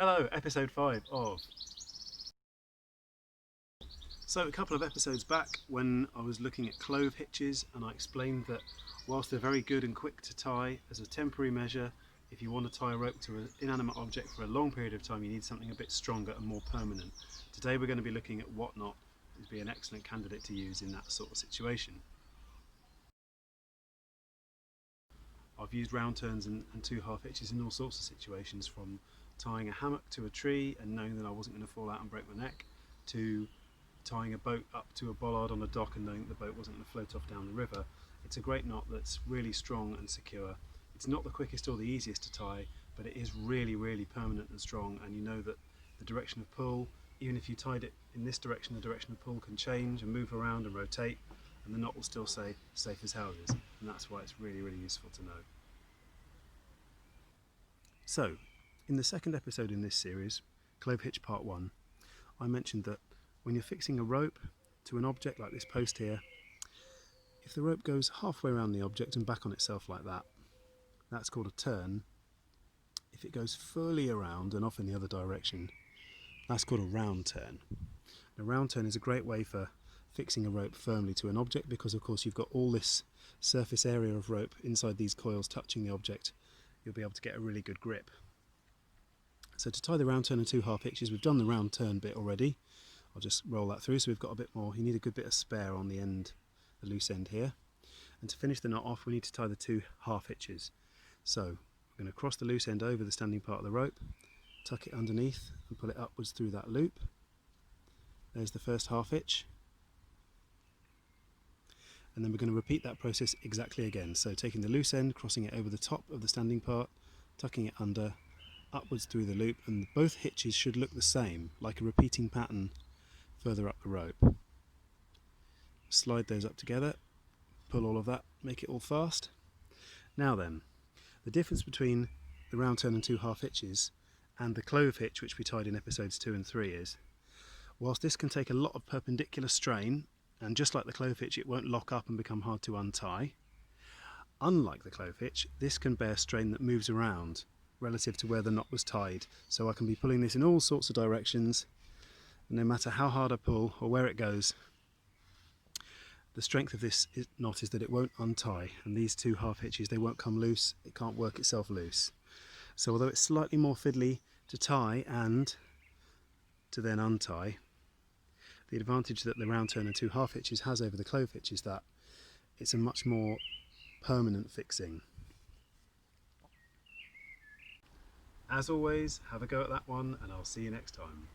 Hello, episode 5 of... So a couple of episodes back when I was looking at clove hitches, and I explained that whilst they're very good and quick to tie as a temporary measure, if you want to tie a rope to an inanimate object for a long period of time, you need something a bit stronger and more permanent. Today we're going to be looking at what knot would be an excellent candidate to use in that sort of situation. I've used round turns and two half hitches in all sorts of situations, from tying a hammock to a tree and knowing that I wasn't going to fall out and break my neck, to tying a boat up to a bollard on a dock and knowing that the boat wasn't going to float off down the river. It's a great knot that's really strong and secure. It's not the quickest or the easiest to tie, but it is really, really permanent and strong, and you know that the direction of pull, even if you tied it in this direction, the direction of pull can change and move around and rotate, and the knot will still stay safe as houses, and that's why it's really, really useful to know. So, in the second episode in this series, Clove Hitch Part 1, I mentioned that when you're fixing a rope to an object like this post here, if the rope goes halfway around the object and back on itself like that, that's called a turn. If it goes fully around and off in the other direction, that's called a round turn. A round turn is a great way for fixing a rope firmly to an object, because of course you've got all this surface area of rope inside these coils touching the object. You'll be able to get a really good grip. So to tie the round turn and two half hitches, we've done the round turn bit already. I'll just roll that through, so we've got a bit more. You need a good bit of spare on the end, the loose end here. And to finish the knot off, we need to tie the two half hitches. So we're going to cross the loose end over the standing part of the rope, tuck it underneath and pull it upwards through that loop. There's the first half hitch. And then we're going to repeat that process exactly again. So taking the loose end, crossing it over the top of the standing part, tucking it under, upwards through the loop, and both hitches should look the same, like a repeating pattern further up the rope. Slide those up together, pull all of that, make it all fast. Now then, the difference between the round turn and two half hitches and the clove hitch, which we tied in episodes 2 and 3, is whilst this can take a lot of perpendicular strain, and just like the clove hitch, it won't lock up and become hard to untie, unlike the clove hitch, this can bear strain that moves around relative to where the knot was tied. So I can be pulling this in all sorts of directions, and no matter how hard I pull or where it goes, the strength of this knot is that it won't untie, and these two half hitches, they won't come loose, it can't work itself loose. So although it's slightly more fiddly to tie and to then untie, the advantage that the round turn and two half hitches has over the clove hitch is that it's a much more permanent fixing. As always, have a go at that one, and I'll see you next time.